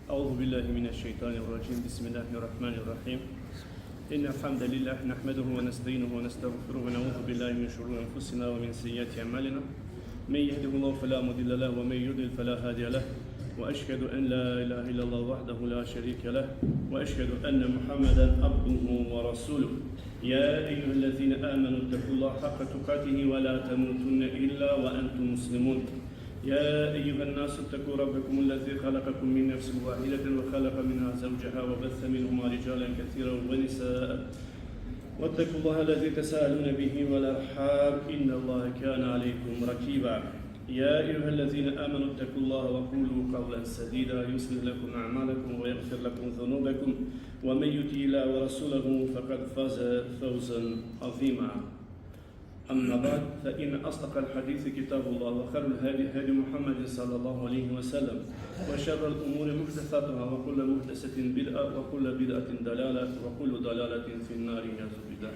أعوذ بالله من الشيطان الرجيم. بسم الله الرحمن الرحيم. إن الحمد لله نحمده ونستعينه ونستغفره ونعوذ بالله من شرور أنفسنا ومن سيئات أعمالنا. من يهده الله فلا مضل له ومن يضلل فلا هادي له. وأشهد أن لا إله إلا الله وحده لا شريك له وأشهد أن محمدا عبده ورسوله. يا أيها الذين آمنوا اتقوا الله حق تقاته ولا تموتن إلا وأنتم مسلمون. يا أيها الناس اتقوا ربكم الذي خلقكم من نفس واحدة وخلق منها زوجها وبث منهما رجالا كثيرا ونساء. واتقوا الله الذي تساءلون به والأرحام إن الله كان عليكم رقيبا. يا أيها الذين آمنوا اتقوا الله وقولوا قولا سديدا يصلح لكم أعمالكم ويغفر لكم ذنوبكم ومن يطع الله ورسوله فقد فاز فوزا عظيما. أما بعد فإن أصدق الحديث كتاب الله وخير الهدي هدي محمد صلى الله عليه وسلم وشر الأمور محدثاتها وكل محدثة بدعة وكل بدعة ضلالة وكل ضلالة في النار نعوذ بالله.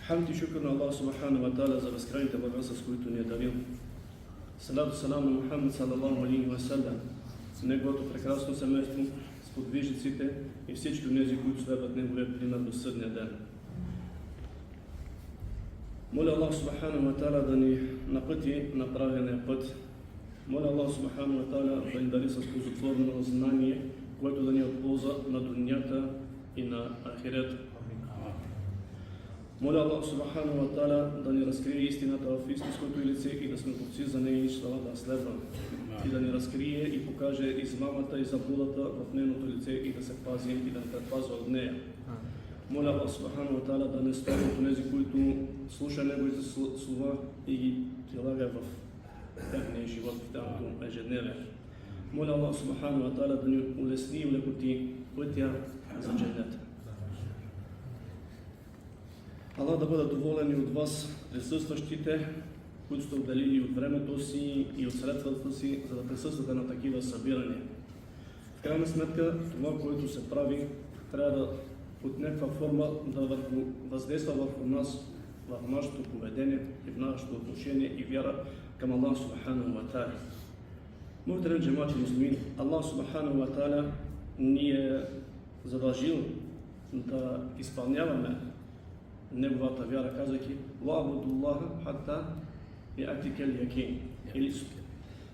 Хамд и шукр на Аллах Субхану ва Та'аля за безкрайната благодат, с които ни е дарил. Салату салам на Мухаммед салалаху алейхи ва салям, неговото прекрасно семейство, сподвижниците и всички онези, които следват неговия пример до съдния ден. Моля Аллах Субхану ва Та'аля да ни напъти на правилния път. Моля Аллах Субхану ва Та'аля да ни дари с ползотворно знание, което да ни е от полза на дунята и на ахирета. Моля Аллах Субхану ва Та'аля да ни разкрие истината в истинското лице и да сме борци за нея, иншаллах, да следваме. И да ни разкрие и покаже измамата и заблудата в нейното лице и да се пази и да ни предпазва от нея. Моля Аллах Субхану ва Та'аля да не стои от тези, които слуша неговите слова и ги прилага в техния живот, в тяхното ежедневие. Моля Аллах Субхану ва Та'аля да ни улесни и улекоти пътя за дженнета. Аллах да бъде доволен и от вас, присъстващите, които сте отделили от времето си и от средствата си, за да присъствате на такива събирания. В крайна сметка, това, което се прави, трябва да от някаква форма да въздейства върху нас, в нашето поведение и в нашето отношение и вяра към Аллах Субхану ва Та'аля. Мухтерем джамати муслимин, Аллах Субхану ва Та'аля ни е задължил да изпълняваме неговата вяра, казвайки "Ва'будуллаха хатта я'тикал якин", или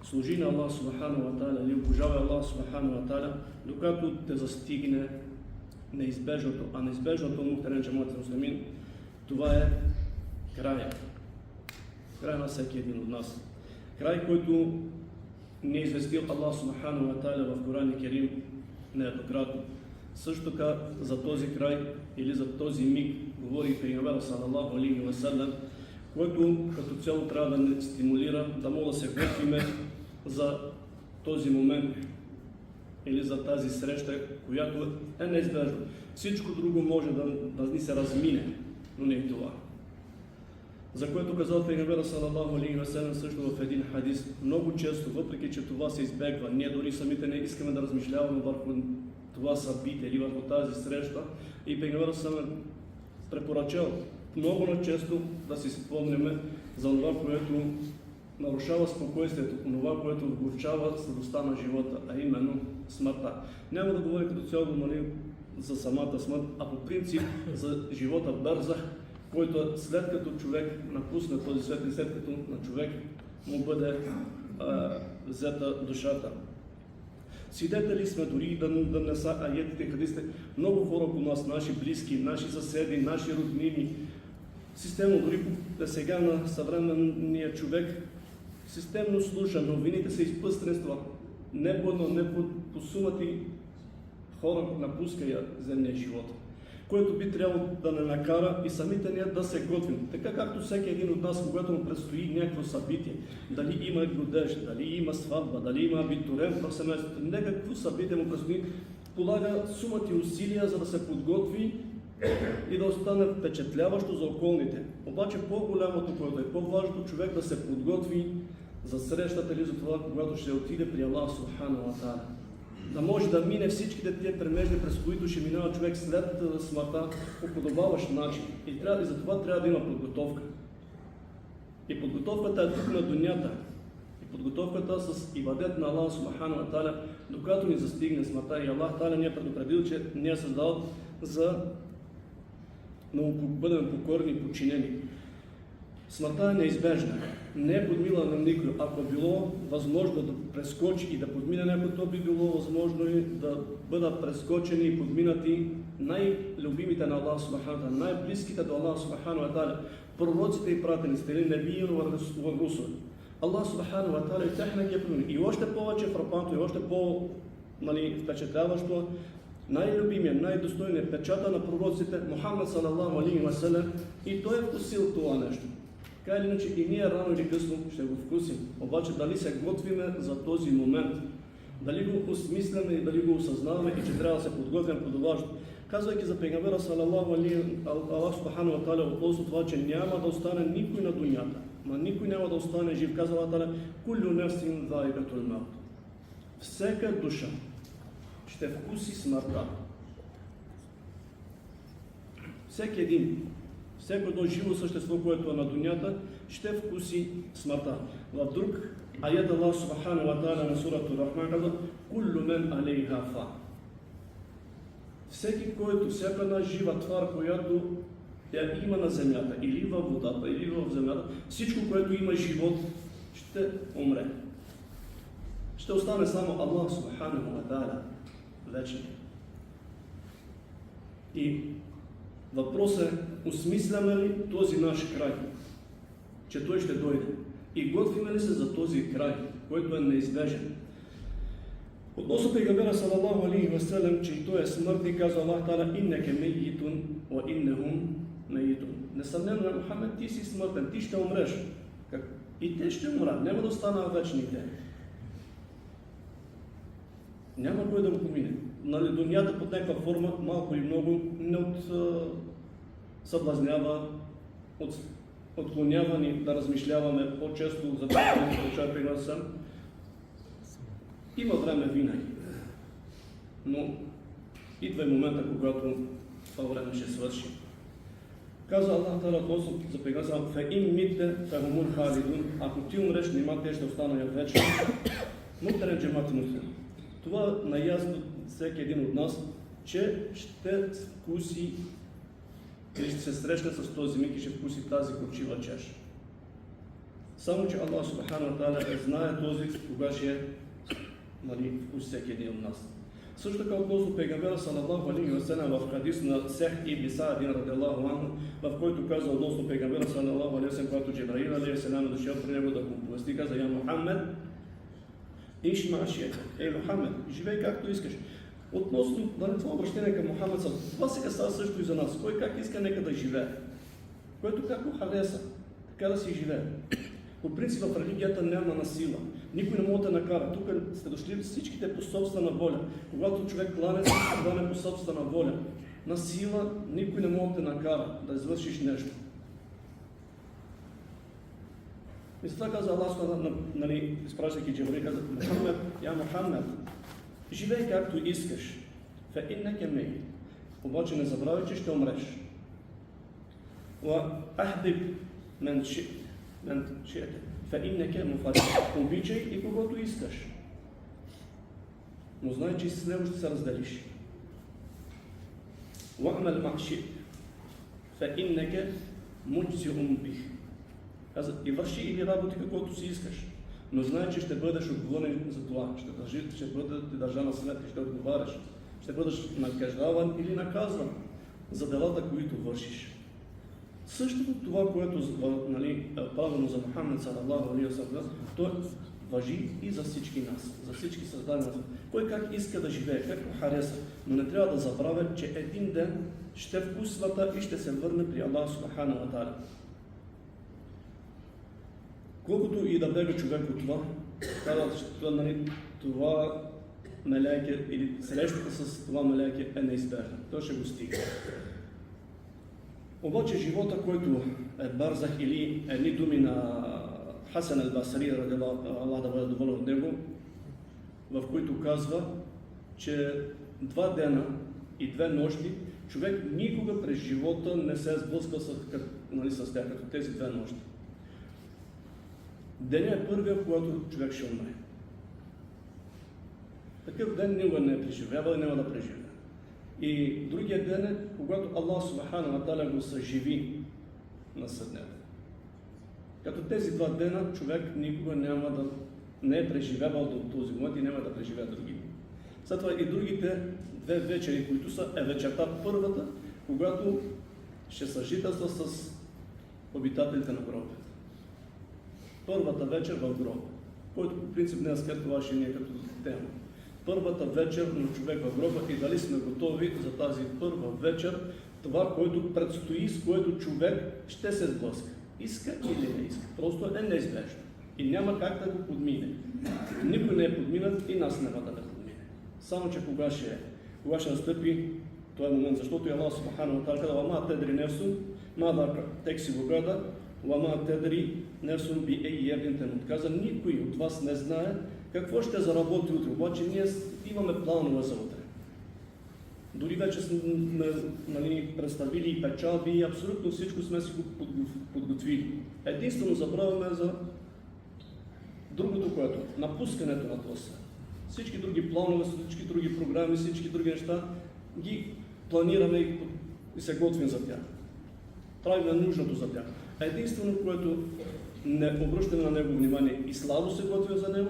служи на Аллах Субхану ва Та'аля, или обожавай Аллах Субхану ва Та'аля, докато те застигне неизбежното. А неизбежното, мухтерем джамати муслимин, това е края. Край на всеки един от нас. Край, който ни е известил Аллах Субхану ва Та'аля в Коран Керим нееднократно. Също така за този край или за този миг говори Пейгамбер салалаху алейхи ва салям, който като цяло трябва да ни стимулира да мога да се готвиме за този момент или за тази среща, която е неизбежна. Всичко друго може да ни се размине, но не и това. За което казал Пейгамбер салалаху алейхи ва салям също в един хадис, много често, въпреки че това се избегва, ние дори самите не искаме да размишляваме върху това събитие или върху тази среща, и Пейгамбер салалаху препоръчал много често да си спомняме за това, което нарушава спокойствието, това, което вгорчава сладостта на живота, а именно смъртта. Няма да говоря като цяло за самата смърт, а по принцип за живота бързах, който след като човек напусне този свет и след като на човек му бъде взета душата. Свидетели сме дори да не са аетите, къде сте много хора по нас, наши близки, наши съседи, наши роднини. Системно, дори сега на съвременния човек, системно слуша, новините са изпъстрени с това. Не по сумати хора напускаят земния живот, което би трябвало да не накара и самите ние да се готвим. Така както всеки един от нас, когато му предстои някакво събитие, дали има годеж, дали има сватба, дали има абитуриент в семейството, някакво събитие му предстои, полага сумати усилия, за да се подготви и да остане впечатляващо за околните. Обаче по-голямото, което е по-важното, човек да се подготви за срещата или за това, когато ще отиде при Аллах Субхану ва Та'аля. Да може да мине всичките тия премежди, през които ще минава човек след смъртта по подобаващ начин. И за това трябва да има подготовка. И подготовката е тук на дунята. И подготовката с ибадет на Аллах Субхану ва Та'аля, докато ни застигне смъртта. И Аллах Та'аля ни е предупредил, че ни е създал за да му бъдем покорни и подчинени. Смъртта е неизбежна. Не е подмила на никой. Ако е било възможно да прескочи и да подмине някой, то би било възможно и да бъдат прескочени и подминати най-любимите на Аллах Субхану ва Та'аля, най-близките до Аллах Субхану ва Та'аля, пророците и пратениците, или небиин ва русул. Аллах Субхану ва Та'аля и тях не ги е променил. И още повече фрапантно, и още по-впечатляващо, най-любимият, най-достойният печата на пророците, Мухаммед салалаху алейхи ва салям, и той е вкусил това нещо. Така или иначе и ние рано или късно ще го вкусим. Обаче дали се готвиме за този момент, дали го осмисляме и дали го осъзнаваме и че трябва да се подготвим подобаващо. Казвайки за пейгамбера салалаху алейхи, Аллах Субхану ва Та'аля относно това, че няма да остане никой на дунята. Никой няма да остане жив. Казва Аллах Та'аля: "Куллу нефсин за'iqatul maut." Всяка душа ще вкуси смъртта. Всеки един, всяко едно живо същество, което е на дунята, ще вкуси смъртта. В друг аят Аллах Субхану ва Та'аля на сурата Рахман казва: "Куллу мен алейха фан." Всеки, който, всяка една жива твар, която я има на земята, или във водата, или в земята, всичко, което има живот, ще умре. Ще остане само Аллах Субхану ва Та'аля вечен. И въпросът е, осмисляме ли този наш край, че той ще дойде? И готвиме ли се за този край, който е неизбежен? Относно пейгамбера салалаху алейхи ва салям, че и той е смъртник, казва Аллах Та'аля: "Иннека мейитун ва иннехум мейитун." Несъмнено, Мухаммед, ти си смъртен, ти ще умреш. И те ще умрат, няма да останат вечните. Няма кой да го помине. Нали, дунята под някаква форма, малко и много, не съблазнява, отклонява ни да размишляваме по-често за това, да получава при нас съм. Има време винаги. Но идва и момента, когато това време ще свърши. Казва Аллах Та'аля относно за пейгамбера: "Фаин митте фахумул халидун." Ако ти умреш, нима те ще останат вечно. Мухтерем джемат муслим. Това наясно всеки един от нас, че ще вкуси или ще се срещне с този миг и ще вкуси тази горчива чаша. Само че Аллах Субхану ва Та'аля знае този, кога ще вкуси всеки един от нас. Също така относно пейгамбера салалаху алейхи ва салям в хадис на Сех ибн Саъд радиаллаху анху, в който каза относно пейгамбера салалаху алейхи ва салям, когато Джибраил алейхи салям е дошъл при него да го повести, каза: "Я Мухаммед, иш ма ши'та." Ей, Мухаммед, живей както искаш. Относно това обращение към Мухаммед, това се касае също и за нас. Кой как иска, нека да живее. Който как му хареса, така да си живее. По принцип в религията няма насила. Никой не може да накара. Тук сте дошли всичките по собствена воля. Когато човек клане, се клане по собствена воля. На сила никой не може да накара да извършиш нещо. И затова каза Аллах, изпращайки Джибраил, каза: "Мухаммед, я Мухаммед, живей както искаш. Фа иннека мейт." Обаче не забравяй, че ще умреш. Ва ахдиб мен ши'та. Фа иннека муфарик. Обичай и когото искаш. Но знай, че с него ще се разделиш. Ва амал ма ши'та. Фа иннека муджзиун бих. Каза: "И върши или работи каквото си искаш, но знай, че ще бъдеш отговорен за това. Ще бъде държана сметка, ще отговаряш. Ще бъдеш накаждаван или наказван за делата, които вършиш." Същото това, което правилно за Мухаммед салалаху алейхи ва салям, то важи и за всички нас, за всички създания. Кой как иска да живее, как го хареса, но не трябва да забравя, че един ден ще вкусвата и ще се върне при Аллах Субхану ва Та'аля. Колкото и да бега човек от това, това мелейке или срещата с това мелейке е неизбежна. Той ще го стига. Обаче живота, който е барзах, или едни думи на Хасан ал-Басри, Аллах да бъде доволен от него, в които казва, че 2 дена и 2 нощи човек никога през живота не се е сблъскал с тях, като тези 2 нощи. Денят е първия, когато човек ще умре. Такъв ден никога не е преживява и няма да преживя. И другия ден е, когато Аллах Субхану ва Та'аля го съживи на съднята. Като тези два дена човек никога няма да не е преживявал до този момент и няма да преживя други. След това и другите две вечери, които са вечерта първата, когато ще съжителства с обитателите на гроба. Първата вечер в гроба, който по принцип днес това ще ни е като тема. Първата вечер на човек в гроба и дали сме готови за тази първа вечер, това, което предстои, с което човек ще се сблъска. Иска или не иска. Просто е неизбежно. И няма как да го подмине. Никой не е подминат и нас няма да подмине. Само, че кога ще настъпи този момент, защото и Аллах Субхану ва Та'аля каза: "Вама тедри нефсун, мада текси богада, вама тедри нефсун би ей каза, никой от вас не знае какво ще заработи утре. Обаче ние имаме планове за утре. Дори вече сме представили и печалби и абсолютно всичко сме си го подготвили. Единствено забравяме за другото, което напускането на този свят. Всички други планове, всички други програми, всички други неща ги планираме и се готвим за тях. Правим нужното за тях. Единствено, което не обръщаме на него внимание и слабо се готвим за него,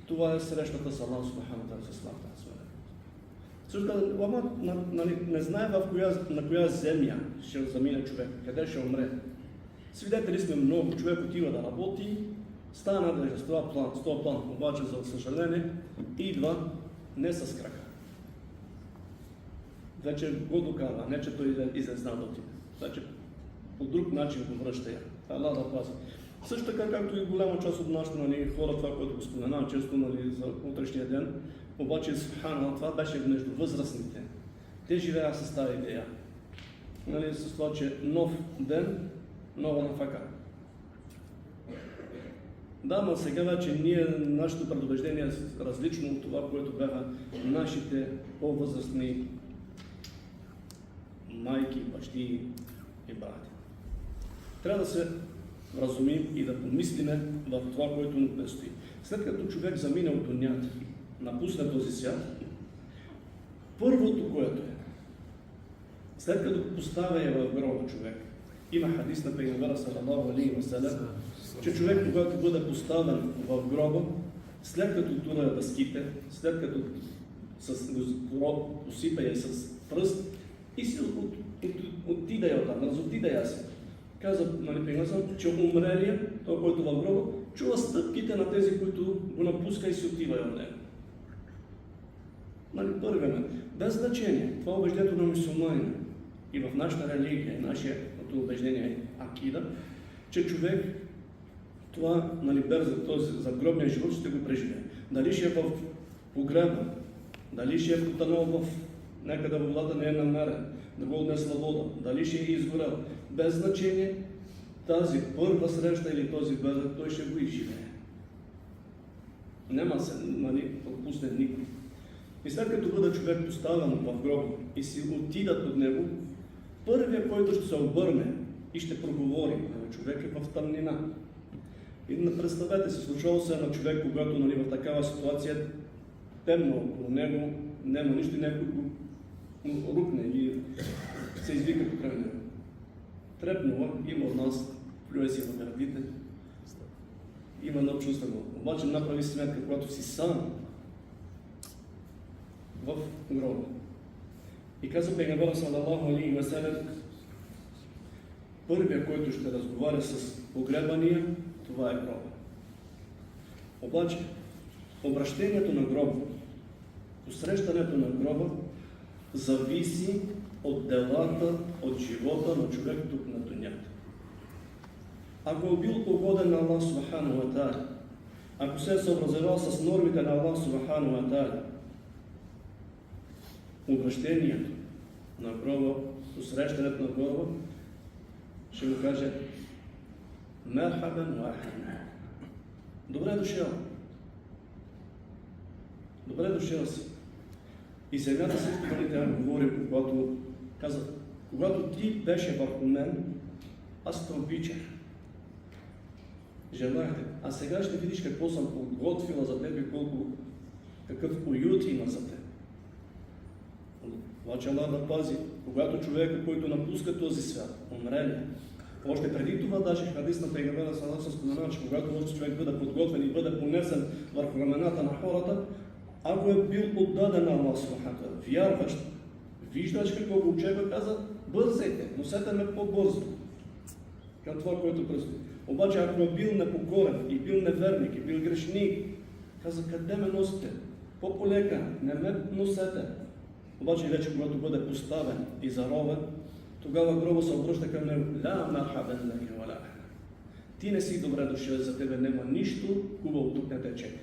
това е срещата с Аллах Субхану ва Та'аля, за славата. Също не знае на коя земя ще замине човек, къде ще умре. Свидетели сме много, човек отива да работи, става надежда с това план, обаче за съжаление идва не с крака. Вече го доказва, не че той излезна да отиде. Вече по друг начин го връща я. Аллах да пази. Също така, както и голяма част от нашите хора, това, което го споменавам често за утрешния ден, обаче Субханаллах, това беше между възрастните. Те живеят с тази идея. С това, че нов ден, нова нафака. Да, но сега вече нашето предубеждение е различно от това, което бяха нашите по-възрастни майки, бащи и брати. Трябва да се разумим и да помислиме в това, което ни предстои. След като човек замине от дунята, напусне този свят, първото, което е, след като поставя я в гроба човек, има хадис на пейгамбера салалаху алейхи ва салям, че човек, когато бъде поставен в гроба, след като тура дъските, след като посипа я с пръст и си отида я оттам, разотида я се. Каза пейгамбера, че умрелия, той, който в гроба, чува стъпките на тези, които го напуска и си отива я от него. Първият, без значение, това е убеждението на мюсюлманина и в нашата религия, нашето убеждение е акида, че човек това за гробния живот ще го преживее. Дали ще е в погреба, дали ще е потънал някъде водата не е намерен, да го отнесла вода, дали ще е изгорел, без значение, тази първа среща или този бездък, той ще го изживее. Няма се отпусне никой. И след като бъде човек поставен в гроба и си отидат от него, първият, който ще се обърне и ще проговори, човек е в тъмнина. И представете се, случвало се на човек, когато в такава ситуация темно около него, няма нищо и някой го рукне и се извика покрай него. Трепнува, има от нас, плюе си в гърдите, има едно чувство. Обаче направи сметка, когато си сам в гроба. И каза пейгамбера салалаху алейхи ва салям, първият, който ще разговаря с погребания, това е гроба. Обаче, обращението на гроба, посрещането на гроба, зависи от делата, от живота на човек тук на дунята. Ако е бил угоден на Аллах Субхану ва Та'аля, ако се е съобразявал с нормите на Аллах Субхану ва Та'аля, обращението на гроба, посрещането на гроба, ще му каже: мерхабен ва ахлен. Добре дошъл. Добре дошъл си. И земята също тя говори, когато каза: когато ти беше върху мен, аз те обичах. желаете. А сега ще видиш какво съм подготвила за теб и какъв уют има за теб. Обаче Allah да пази, когато човека, който напуска този свят, умре, още преди това даже хадис на Пейгамбера саллаллаху алейхи ва саллям спомена, че когато още човек бъде подготвен и бъде понесен върху рамената на хората, ако е бил отдаден на Allah субхану ва та'ала, вярващ, виждаш какво го очаква, каза, бързайте, носете ме по-бързо. Към това, което предстои. Обаче, ако е бил непокорен и бил неверник и бил грешник, каза, къде ме носите? По-полека, не ме носете. Обаче вече, когато бъде поставен и заровен, тогава гроба се обръща към него. Ла мархабен лаки ва ла. Ти не си добре дошъл, за тебе няма нищо хубаво тук не те чека.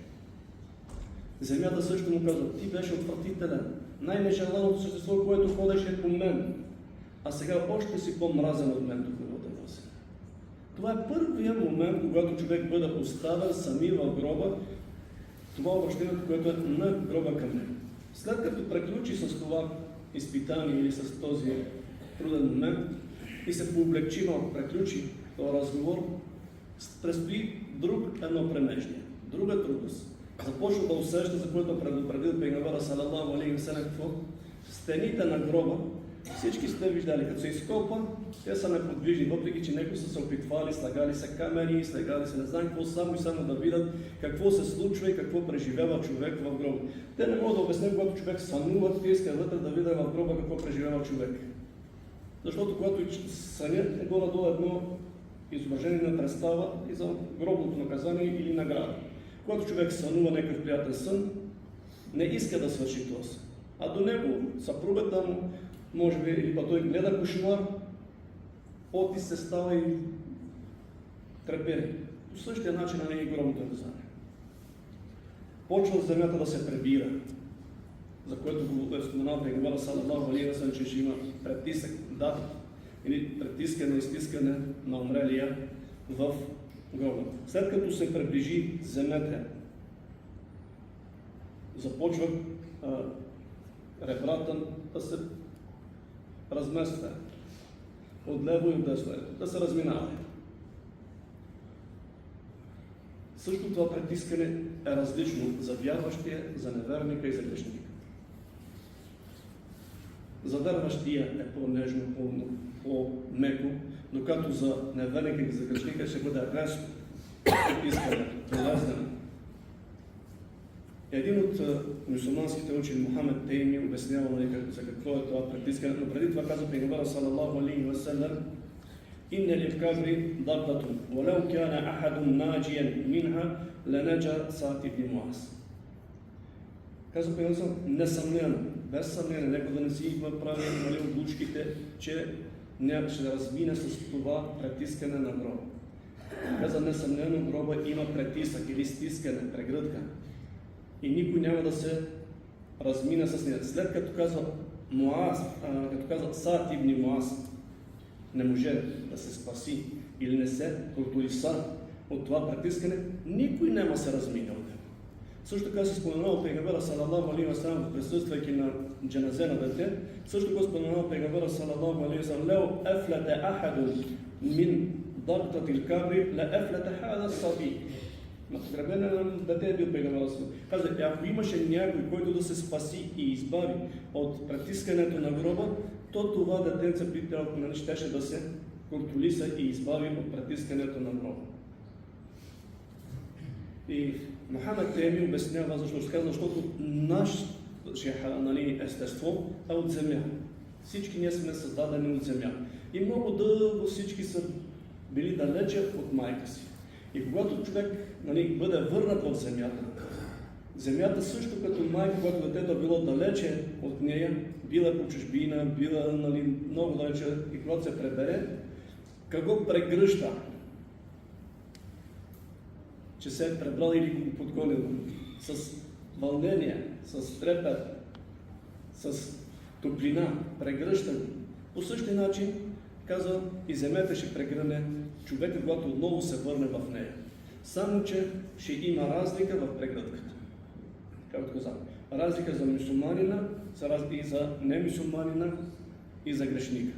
Земята също му казва, ти беше отвратителен. Най-нежеланото същество, което ходеше по мен. А сега още си по-мразен от мен духовата власт. Това е първият момент, когато човек бъде оставен сами в гроба. Това обращението, което е на гроба към него. След като приключи с това изпитание или с този труден момент и се пооблегчи малко, приключи този разговор, предстои едно премеждие, друга трудност. Започва да усеща, за което предупредил Пейгамбера саллаллаху алейхи ва саллям, какво? Стените на гроба, всички сте виждали, като се изкопа, те са неподвижни, въпреки че някои са се опитвали, слагали се камери, слагали се не знам какво, само и само да видят какво се случва и какво преживява човек в гроба. Те не могат да обяснят, когато човек сънува, те искат вътре да видят в гроба какво преживява човек. Защото когато съня е горе-долу едно изображение на представа и за гробното наказание или награда. Когато човек сънува някакъв приятен сън, не иска да свърши този. А до него съпругата му, може би, или той гледа кошмар, оти се става и трепери. По същия начин на и гробното наказание. Почва земята да се пребира, за което го е споменал Пейгамбера саллаллаху алейхи ва саллям, че ще има притиск, дата, или притискане, изтискане на умрелия в гроба. След като се приближи земята, започва ребрата да се размества от лево и от десно, да се разминава. Също това притискане е различно за вярващия, за неверника и за грешника. За вярващия е по-нежно, по-меко, докато за неверника и за грешника ще бъде резко притискане, болезнено. Един от мюсюлманските учени, Мухамед Тейми, обяснява за какво е това притискане, но преди това казва Пейгамбера саллаллаху алейхи ва саллям: "Инна лил-кабри даббатун, ва лау кана ахадун наджиян минха ланаджа Саъд ибн Муаз." Казва Пейгамбера, несъмнено, без съмнение, нека да не си има прави облучките, че ще размине с това притискане на гроба. Каза, несъмнено, гроба има притисък или стискане, прегръдка. И никой няма да се размина с нея. След като казва Саъд ибн Муаз не може да се спаси или не се протолиса от това притискане, никой няма се размина от него. Също така се споменава Пейгамбера саллаллаху алейхи ва саллям, присъствайки на джаназе на дете, също така споменава Пейгамбера саллаллаху алейхи ва саллям: "Леу ефлете ахадун мин дабтатил кабри, ла ефлете хада саби." На погребение на дете е бил Пейгамбера саллаллаху алейхи ва саллям. Каза, ако имаше някой, който да се спаси и избави от притискането на гроба, то това детенце би трябвало, щеше да се контролиса и избави от притискането на гроба. И Мухамед Тейми обяснява защо. Ще казва, защото нашето естество е от земя. Всички ние сме създадени от земя. И много дълго всички са били далече от майка си. И когато човек бъде върнат в земята, земята също като майка, когато детето е било далече от нея, била по чужбина, била много далече, и когато се пребере, как го прегръща, че се е пребрал или го подгонил с вълнение, с трепет, с топлина, прегръща го. По същия начин, казва, и земята ще прегръне човека, когато отново се върне в нея. Само, че ще има разлика в прегръдката. Както казах, разлика за мюсюлманина, и за немюсюлманина, и за грешника.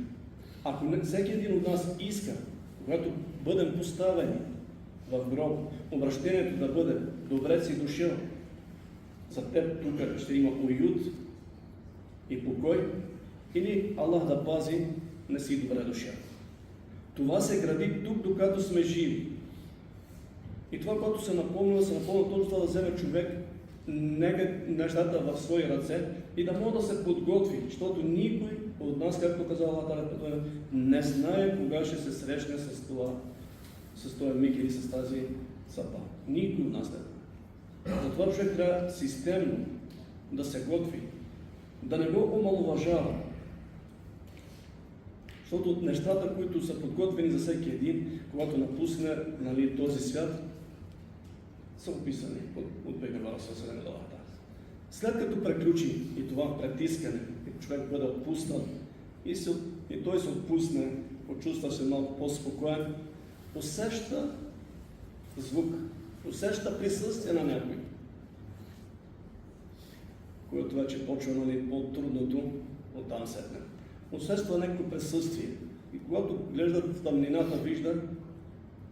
Ако всеки един от нас иска, когато бъдем поставени в гроб, обращението да бъде добре си дошъл, за теб тук ще има уют и покой, или Аллах да пази, не си добре дошъл. Това се гради тук, докато сме живи. И това, което се напомня точно това да вземе човек нещата в свои ръце и да може да се подготви, защото никой от нас, както каза Аллах, не знае кога ще се срещне с този миг или с тази съдба. Никой от нас не знае. Затова човек трябва системно да се готви, да не го омаловажава. Защото нещата, които са подготвени за всеки един, когато напусне този свят, са описани от Пейгамбера саллаллаху алейхи ва саллям. След като приключи и това притискане, и човек бъде отпуснат, и той се отпусне, почувства се малко по-спокоен, усеща звук, усеща присъствие на някой, което вече почва по-трудното оттам сетне. Усеща някакво присъствие. И когато гледа в тъмнината, вижда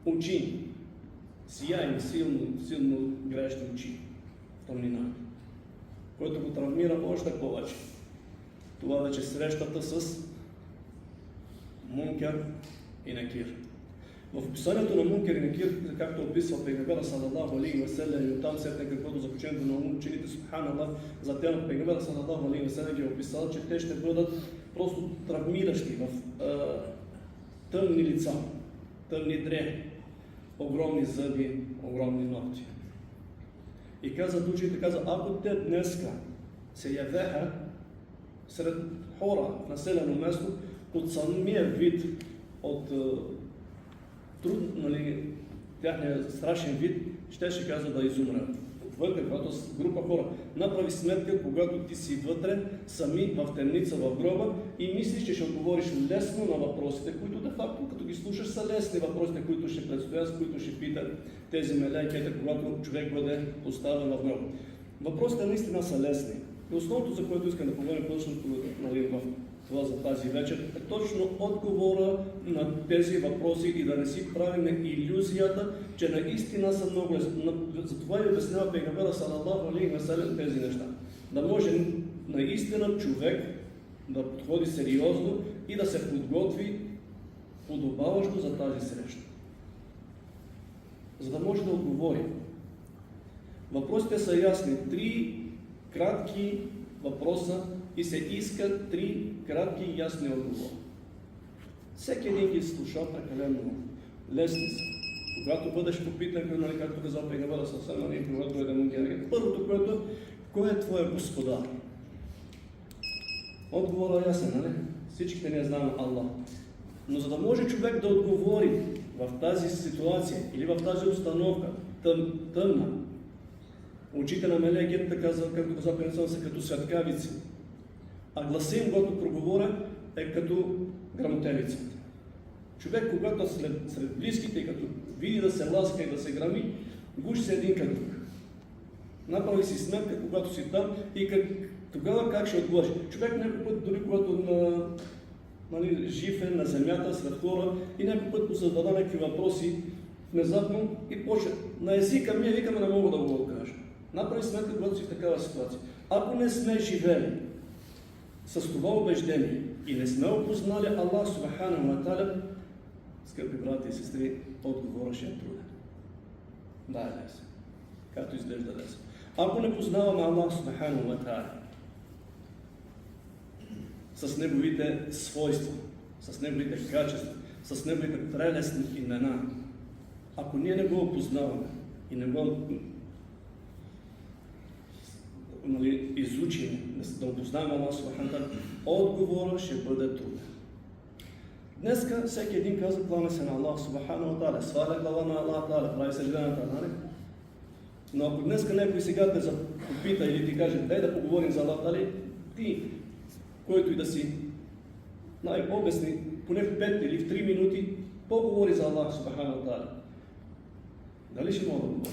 очи, сияйни, силно греещи очи в тъмнината, който го травмира още повече. Това вече срещата с Мункер и Некир. В описанието на Мункер и Некир, както описва Пейгамбера саллаллаху алейхи ва саллям, и оттам сетне каквото заключението на учените, субханаллах, за тях Пейгамбера саллаллаху алейхи ва саллям ги е описал, че те ще бъдат просто травмиращи в тъмни лица, тъмни дрехи, огромни зъби, огромни ногти. И каза учените, ако те днеска се явеха сред хора в населено място, от самия вид, от тяхния страшен вид, ще казва да изумрат. Отвътре, когато с група хора, направи сметка, когато ти си вътре, сами в темница, в гроба, и мислиш, че ще отговориш лесно на въпросите, които де-факто, като ги слушаш, са лесни въпросите, които ще предстоят, с които ще питат тези мелайкета, когато човек бъде поставен в гроба. Въпросите наистина са лесни. И основното, за което искам да поговорим точно в това за тази вечер, е точно отговора на тези въпроси и да не си правим илюзията, че наистина са много лесни. Затова и обяснява Пейгамбера саллаллаху алейхи ва саллям тези неща. Да може наистина човек да подходи сериозно и да се подготви подобаващо за тази среща. За да може да отговори. Въпросите са ясни. 3 кратки въпроса и се искат 3 кратки и ясни отговори. Всеки един ги слуша прекалено лесни са. Когато бъдеш попитан, както казал Пейгамбера саллаллаху алейхи ва саллям, първото, което кой е твоя господар? Отговорът е ясен, нали? Всичките не знаем Аллах. Но за да може човек да отговори в тази ситуация или в тази установка, тъмна, очите на мелегията, както каза Пейгамбера, са като светкавици, а гласа им, когато проговоря, е като грамотевицата. Човек, когато сред близките, като види да се ласка и да се грами, гуши се един към друг. Направи си сметка, когато си там и тогава как ще отговориш. Човек някой път, дори когато жив е на земята, сред хора, и някой път му задава някакви въпроси, внезапно и почне. На езика ми викаме, не мога да го кажа. Направи сметка, когато си в такава ситуация. Ако не сме живели с това убеждение и не сме опознали Аллах субханаху ва тааля, скъпи брати и сестри, отговорът ще е труден. Да, е лесен. Както изглежда лесен. Ако не познаваме Аллах субханаху ва тааля с неговите свойства, с неговите качества, с неговите прелестни имена, ако ние не го опознаваме и не го изучим, да опознаем Аллах субханаху ва тааля, отговорът ще бъде труден. Днеска всеки един казва, кланя се на Аллах субханаху ва тааля, сваля глава на Аллах тааля, прави съжденията, нали? Но ако днеска някой сега те попита или ти каже, дай да поговорим за Аллах тааля, ти, който и да си, обясни поне в 5 или в 3 минути, поговори за Аллах субханаху ва тааля. Дали ще мога да говоря?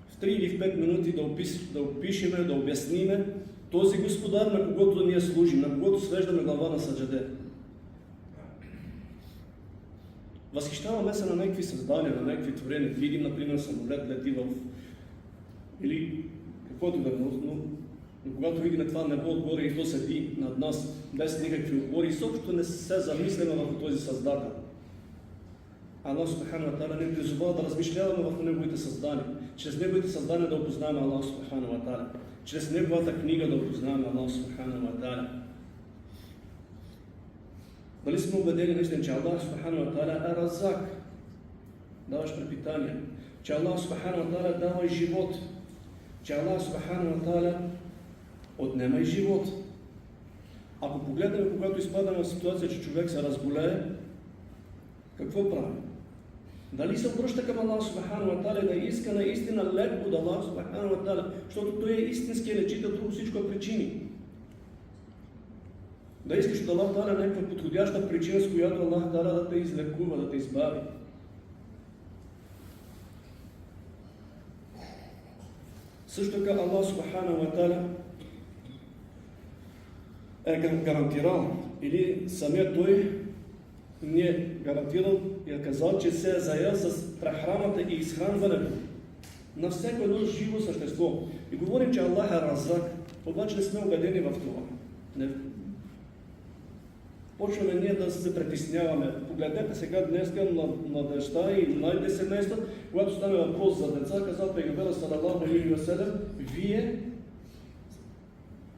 В 3 или в 5 минути да опишеме, да обясниме този Господар, на когото ние служим, на когото свеждаме глава на саджаде. Възхищаваме се на някакви създания, на някакви творения. Видим, например, самолет лети в... или каквото да е, но когато видим това небо отгоре и то седи над нас без никакви опори, изобщо не се замисляме върху този Създател. Аллах Субхану ва Та'аля ни призовава да размишляваме върху Неговите създания. Чрез Неговите създания да опознаваме Аллах Субхану ва Та'аля. Чрез Неговата книга да опознаваме Аллах Субхану ва Та'аля. Дали сме убедени наистина, че Аллах Субхану ва Та'аля е Разак, даваш препитание, че Аллах Субхану ва Та'аля дава и живот, че Аллах Субхану ва Та'аля отнема и живот. Ако погледнем, когато изпадаме в ситуация, че човек се разболее, какво прави? Дали се обръща към Аллах Субхану ва Та'аля да иска наистина леко от Аллах Субхану ва Та'аля, защото Той е истинският лечител, друго всичко е причини. Да искаш от Аллах Та'аля някаква подходяща причина, с която Аллах Та'аля да те излекува, да те избави. Също така Аллах Субхану ва Та'аля е гарантирал, или самият Той ни е гарантирал и е казал, че се е заел с прехраната и изхранването на всяко едно живо същество. И говорим, че Аллах е Разак, обаче не сме убедени в това. Почваме ние да се притесняваме. Погледнете сега днес на дъща и младите семейства, когато стане въпрос за деца, казал Пейгамбера салалаху алейхи ва салям, вие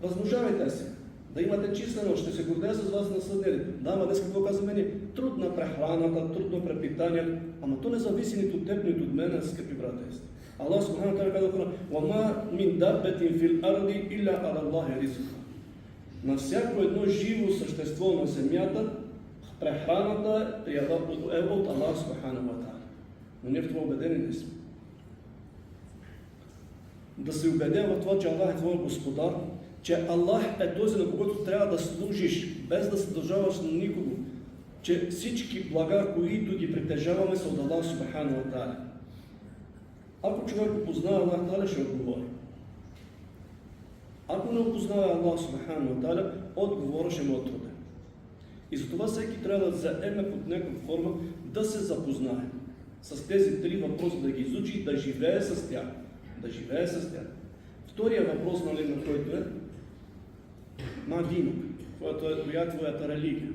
размножавайте се, да имате численост, ще се гордея с вас на съдели. Да, ма днес какво казваме ние? Трудна прехраната, трудно препитание, ама то не зависи нито от теб, нито от мен, скъпи брата. Аллах Субхану ва Та'аля казва: "Вама мин даббетин фил арди илля ала Аллахи ризқуха." На всяко едно живо същество на земята, прехраната е от Аллах Субхану ва Та'аля. Но ние в това убедени не сме. Да се убедя в това, че Аллах е твой Господар, че Аллах е този, на когото трябва да служиш, без да се дължаваш на никого, че всички блага, които ги притежаваме, са от Аллах Субхану ва Та'аля. Ако човек опознава Аллах Та'аля, ще отговори. Ако не опознава Аллах Субхану ва Та'аля, отговора ще му е труден. И затова всеки трябва да заеме под някаква форма да се запознае с тези три въпроса, да ги изучи и да живее с тях. Да живее с тях. Втория въпрос, на който е ма динук, коя е твоята религия?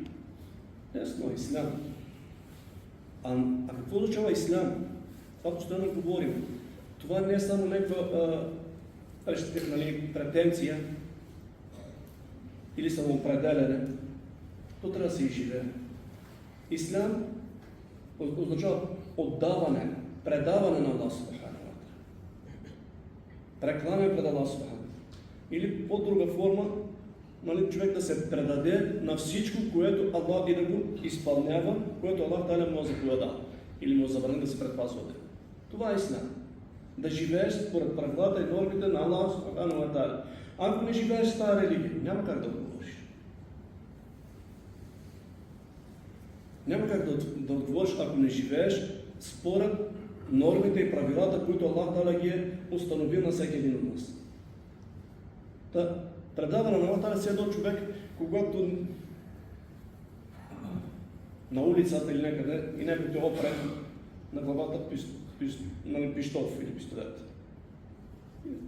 Ясно, ислям. А какво означава ислям? Това постоянно говорим. Това не е само някаква претенция или самоопределяне. То трябва да се изживее. Ислям означава отдаване, предаване на Аллах Субхану ва Та'аля. Прекланяне пред Аллах Субхану. Или по-друга форма, човек да се предаде на всичко, което Аллах и да го изпълнява, което Аллах Та'аля му е заповядал. Или му е забранен да се предпазва от него. Това е ислям. Да живееш според правилата и нормите на Аллах Субхану ва Та'аля. Ако не живееш с тази религия, няма как да отговориш. Няма как да отговориш, ако не живееш според нормите и правилата, които Аллах Та'аля ги е установил на всеки един от нас. Предаване на Аллах Та'аля си едно човек, когато на улицата или някъде и някой те опре на главата пищов или пистолет.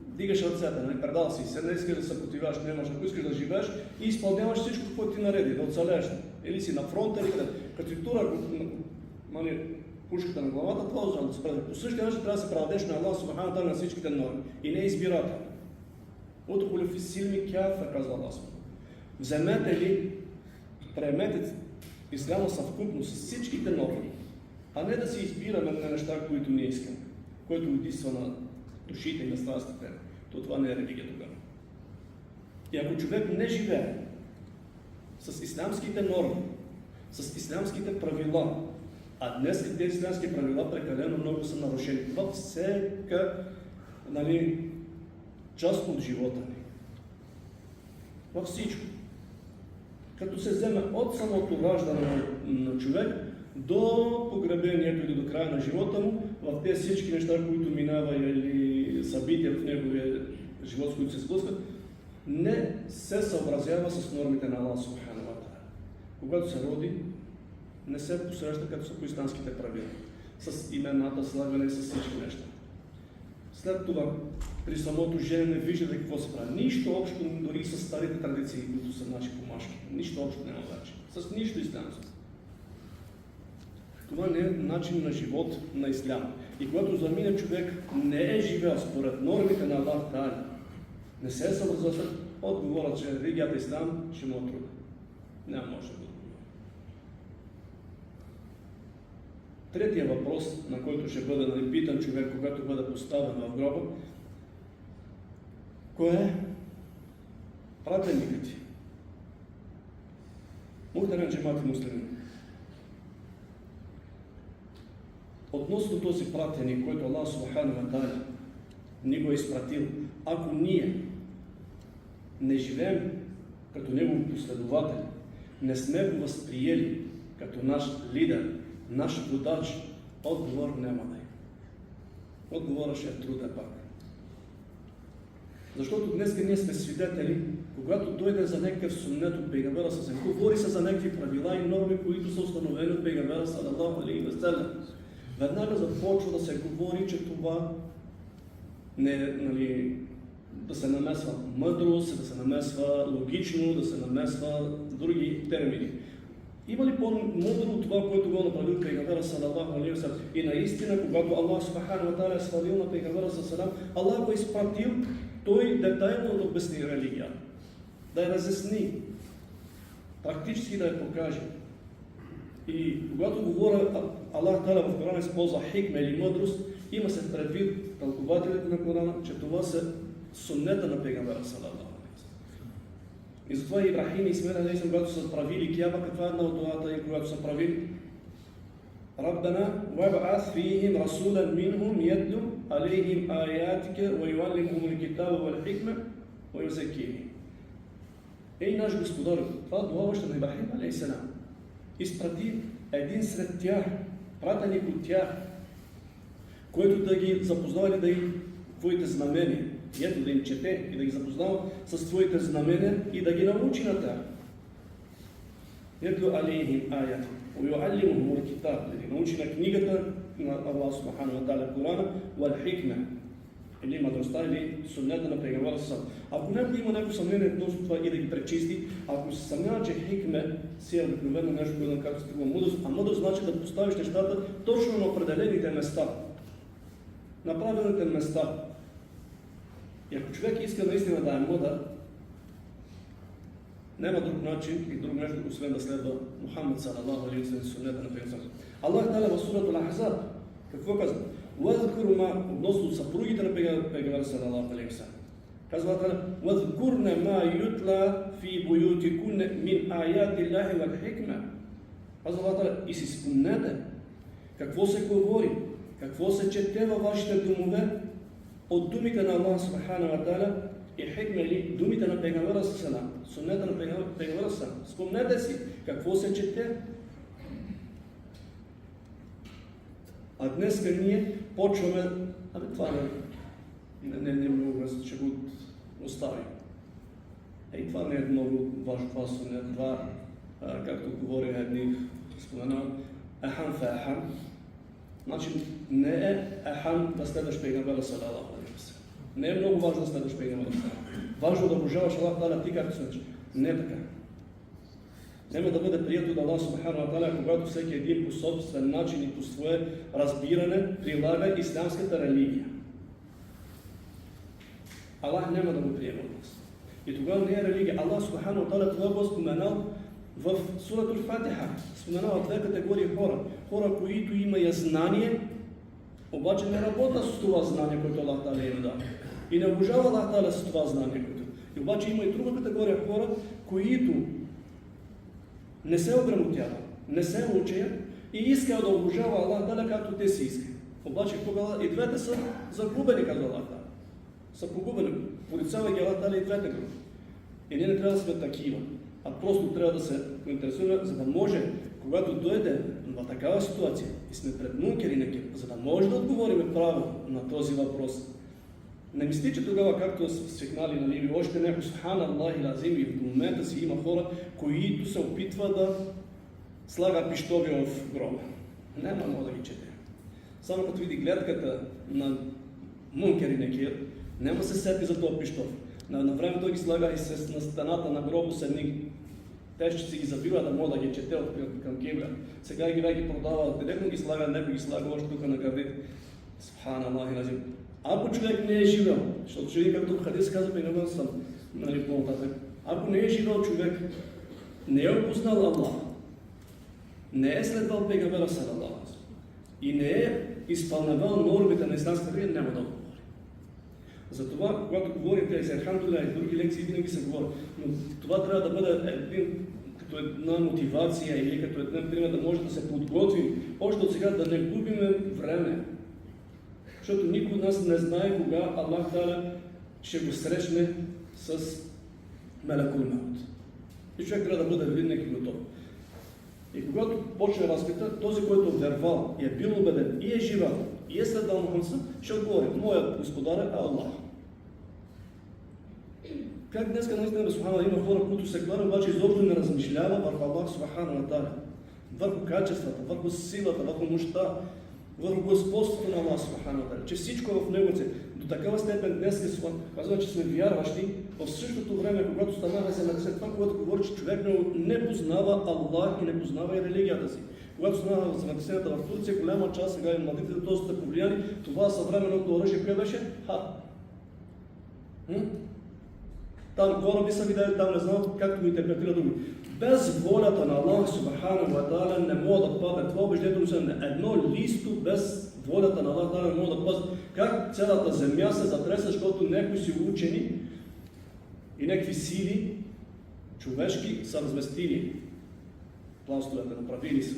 Дигаш ръцете, предал си се, не искаш да се противяваш, нямаш, ако искаш да живееш и изпълняваш всичко, което ти нареди, да оцелееш. Или си на фронта, или къде. Като ти тура пушката на главата, това означава да се предаде. По същия начин трябва да се предадеш на Аллах Субхану ва Та'аля на всичките норми. И не избирателно. Удхулу фи силми кафа, казва Аллах. Вземете ли, приемете исляма съвкупно с всичките норми, а не да си избираме на неща, които ние искаме, което удейства на душите и на страстите. То това не е религия тогава. И ако човек не живее с ислямските норми, с ислямските правила, а днес тези ислямски правила прекалено много са нарушени във всяка част от живота ни. Във всичко. Като се вземе от самото раждане на човек до погребението или до края на живота му, в тези всички неща, които минава или събития в неговия живот, с които се сблъскват, не се съобразява с нормите на Аллах Субхану ва Та'аля. Когато се роди, не се посреща като са по исламските правила. С имената, слагане, с всички неща. След това, при самото женене виждате какво се прави. Нищо общо, дори с старите традиции, които са наши помашки. Нищо общо няма вече. С нищо ислямско. Това не е начин на живот на ислям. И когато замине човек не е живял според нормите на Аллах Та'аля, не се е съвързал, отговорът, че религията ислам ще му отруда. Няма може да го отговори. Третия въпрос, на който ще бъде питан човек, когато бъде поставен в гроба, кой е пратеникът ти? Мухтарем джемати муслимин. Относно този пратеник, който Аллах Субхану ва Та'аля ни го е изпратил, ако ние не живеем като негов последовател, не сме го възприели като наш лидер, наш водач, отговор няма да е. Отговорът ще е труден пак. Защото днес ние сме свидетели, когато дойде за някакъв суннет от пейгамбера със, говори се за някакви правила и норми, които са установени от пейгамбера салалаху алейхи ва салям. Веднага започва да се говори, че това не е, да се намесва мъдрост, да се намесва логично, да се намесва други термини. Има ли по-мъдро от това, което го направил пейгамбера салалаху алейхи ва салям? И наистина, когато Аллах Субхану ва Та'аля е свалил на пейгамбера салалаху, Аллах го е изпратил той детайлно да обясни религия, да я разясни, практически да я покаже. И когато говоря Аллах Та'аля в Корана използва хикма или мъдрост, има се предвид тълкователите на Корана, че това са суннета на пейгамбера салалаху алейхи ва салям. И затова Ибрахим и Исмаил алейхи салам, когато са правили кяба, каква е една от дуата им, когато са правили? Раббана ваб'аth фийхим расулан минхум ятлу алейхим аятика ва юаллимухум алкитаба вал хикма ва юзаккихим. Ей наш Господар, това дуа на Ибрахим алейхи салам. Изпрати един сред тях, пратеник от тях, който да ги запознава и да им твоите знамения. И ето да им чете и да ги запознава с твоите знамения и да ги научи на тях. Ето алейхим аят. Уюаллимухум алкитаб, да ги научи на книгата на Аллах Субхану ва Та'аля Корана, вал хикма, или мъдростта, или суннета на пейгамбера салалаху алейхи ва салям. Ако някой има някакво съмнение относно това и да ги пречисти, ако се съмнява, че хикме си е обикновено нещо, което както сте го мъдрост, а мъдрост значи да поставиш нещата точно на определените места, на правилните места. И ако човек иска наистина да е мъдър, няма друг начин и друг нещо, освен да следва Мухаммад салалаху алейхи ва салям, суннета на пейгамбера. Аллах Та'аля в сурата Ал-Ахзаб какво казва? Вазкурма, относно съпругите на пейгамбера салалаху алейхи ва салям. Казва Та'аля: вазкурна ма ютла фи буютикунна мин аяти Аллахи вал хикма. Казва Та'аля: и си спомнете какво се говори, какво се чете във вашите домове от думите на Аллах Субхану ва Та'аля и хикма, или думите на пейгамбера салалаху, суннета на пейгамбера салалаху. Спомнете си какво се чете. А днес ние почваме, това не много, ще го оставим. Това не е много важно, това сунет, това, както говори едни, споменават, ехан фе ехан. Значи не е ехан да следваш пейгамбера салалаху алейхи ва салям. Не е много важно да следваш пейгамбера салалаху алейхи ва салям. Важно да обожаваш Аллах Та'аля ти както следваш. Не е така. Няма да бъде прието от Аллах Субхану ва Та'аля, когато всеки един по собствен начин и по свое разбиране прилага ислямската религия. Аллах няма да го приема от нас. И тогава не е религия. Аллах Субхану ва Та'аля това го споменал в сурата Фатиха. Споменава две категории хора. Хора, които имат знание, обаче не работят с това знание, което Аллах Та'аля им дава. И не обожава Аллах Та'аля с това знание, което. И обаче има и друга категория хора, които не се ограмотява, не се учи и иска да обожава Аллах Та'аля както те си искат. Обаче и двете са загубени, казва Аллах Та'аля. Са погубени. Порицава ги Аллах Та'аля и двете групи. И ние не трябва да сме такива, а просто трябва да се интересуваме, за да може, когато дойде в такава ситуация и сме пред мункер и некер, за да може да отговорим право на този въпрос. Не мисли, че тогава, както са свикнали, нали, още някой Субханаллахи лазим и в момента си има хора, които се опитват да слага пищови в гроба. Няма много да ги чете. Само като види гледката на Мункер и Некир, няма се сети за този пищов. На време той ги слага и на стената на гроба с едни тежчици ги забива да мога да ги чете към кибля. Сега ги вече продава, директно ги слага, някой ги слага още тук на гърдите. Субханаллах и назим. Ако човек не е живел, защото човек, както в хадис казва, пейгамбер съм, нали, по-нататък, ако не е живел човек, не е опознал Аллах, не е следвал пейгамбера салаллаху и не е изпълнявал нормите на исламската религия, няма да говори. Затова, когато говорим за алхамдулилlah и други лекции, винаги се говори. Но това трябва да бъде като една мотивация или като един пример да може да се подготвим. Още от сега да не губиме време. Защото никой от нас не знае кога Аллах Та'ала ще го срещне с Мелакул Маут. И човек трябва да бъде винаги готов. И когато почне разпита, този, който е вярвал и е бил убеден, и е живал, и е следвал Мухаммад, ще отговори: моят господар е Аллах. Как днес наистина Субхана има хора, които се гледат, обаче изобщо не размишлява върху Аллах Субхана ва Та'ала, върху качествата, върху силата, върху мощта, върху господството на Аллах Субхана ва Та'ала, че всичко е в него. До такава степен днес казва, че сме вярващи, в същото време, когато станахме се на това, когато говори, че човек не познава Аллах и не познава и религията си. Когато станахме земетресенията в Турция, голяма част сега и младите доста повлияни, това съвременното оръжие, кое беше? Там кораби са видели, там не знам както го интерпретира други. Без волята на Аллах Субхана ва Та'ала не мога да падне. Това убеждението се не. Едно листо без волята на Аллах Та'ала не мога да пазне. Как цялата земя се затреса, защото някои си учени и някакви сили човешки са разместили пластовете, направили са.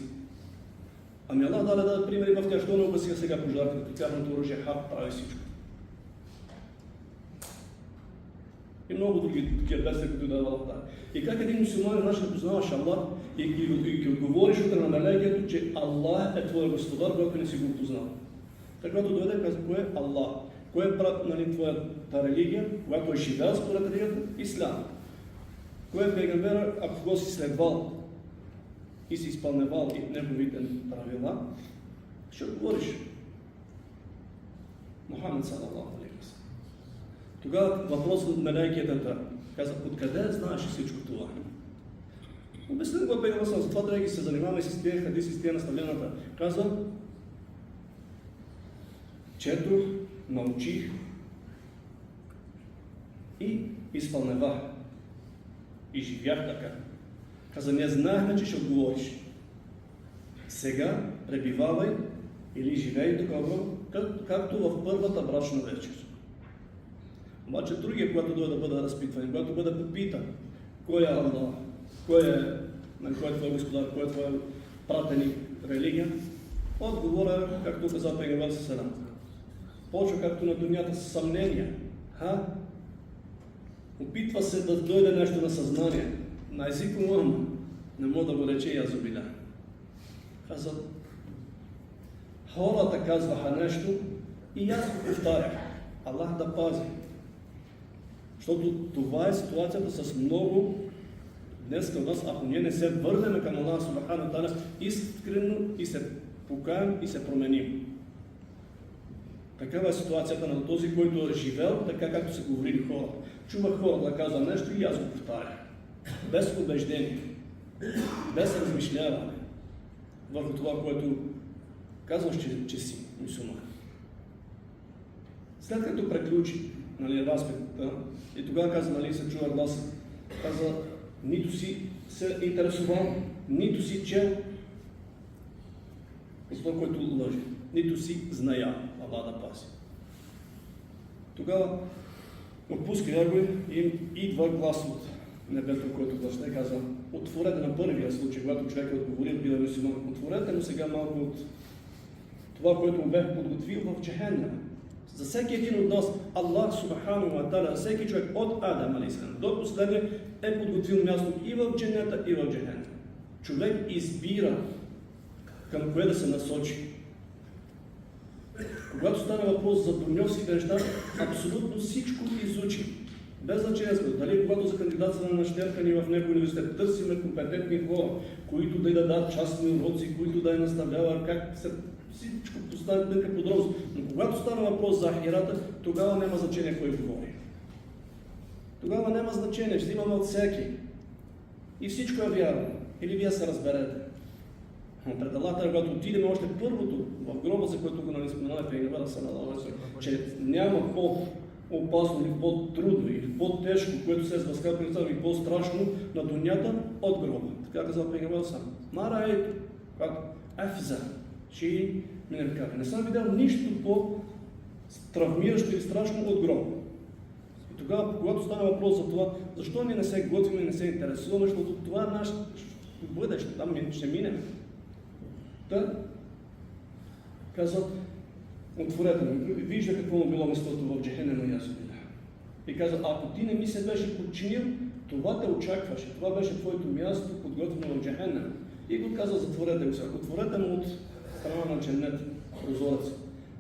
Ами Аллах даде да примери в тях, що не обясиха сега пожарите, тяхното оръжие прави всичко. И много други такива бедствия, които дава Аллах Та'ала. И как един мусулманин наш да познаваш Аллах и ги отговориш утре на мелегието, че Аллах е твой господар, когато не си го познал. Така когато дойде, казва, кое е Аллах? Кое е твоята религия, когато е живел според религията? Ислам. Кое е пейгамбера, ако го си следвал и си изпълнявал и неговите правила, ще отговориш. Мухаммед салаллаху алейхи ва саллям. Тогава въпросът от мелайкетата каза: откъде знаеш всичко това? Обясням го пейгамбер, затова трябва да се занимаваме с тези хадиси, с тези наставленията. Каза: четох, научих и изпълнявах. И живях така. Каза: не знаехме, че ще отговориш. Сега пребивавай или живей такова, както в първата брачна вечер. Обаче другия, когато дойде да бъде разпитван, когато бъде попитан кой е Аллах, кой е твой господар, кой е твой пратеник, религия, отговора, както каза пейгамбер салам. Почва както на дунята с съмнения. Опитва се да дойде нещо на съзнание. На език му не мога да го рече язубиля. Каза: хората казваха нещо и аз го повтарях. Аллах да пази. Защото това е ситуацията с много днес към нас, ако ние не се върнем към Аллах Субхана ва Та'ала искрено и се покаем и се променим. Такава е ситуацията на този, който е живел, така както са говорили хората. Чувах хората да казват нещо и аз го повтарях. Без убеждение, без размишляване върху това, което казваш, че си мюсюлманин. След като приключи разпитата, и тогава каза, се чува глас, каза: нито си се интересувал, нито си чел за това, което лъжи, нито си зная, Аллах да пази. Тогава отпуска някой и идва глас от небето, който гласне, казва: отворете на първия случай, когато човек е отговорил, бил мюсюлманин, отворете му сега малко от това, което му бях подготвил в Джехеннем. За всеки един от нас, Аллах Субхану ва Та'ала, всеки човек от Адам алейхиссалам до последния е подготвил място и в дженнета, и в Джехеннем. Човек избира към кое да се насочи. Когато стане въпрос за дуньовските неща, абсолютно всичко изучи. Без значение дали когато за кандидатстване на щеркани в някой университет търсиме компетентни хора, които да й дадат частни уроци, които да я наставляват как се всичко поставят дънка подробност. Но когато става въпрос за ахирата, тогава няма значение кой говори. Тогава няма значение, ще имаме от всеки. И всичко е вярно. Или вие се разберете. Но пред Аллах, когато отидем още първото в гроба, за което го споменава Пейгамбера салалаху алейхи ва саллям, че няма по-опасно или по-трудно или по-тежко, което се възказва и по-страшно на дунята от гроба. Така казва Пейгамбера салалаху алейхи ва саллям. Мара ето, как афза, шии минеркари. Не съм видял нищо по-травмиращо или страшно от гроба. И тогава, когато стане въпрос за това, защо ние не се готвим и не се интересуваме, защото това е нашето бъдеще, там ще минем. Та, казват, отворете ми, вижда какво му било местото в Джехенема и Азубиля. И казват, ако ти не ми се беше подчинил, това те очакваше, това беше твоето място, подготвено в Джехенема. И го казва, затворете го сега, отворете му от страна на Дженнет, прозорец,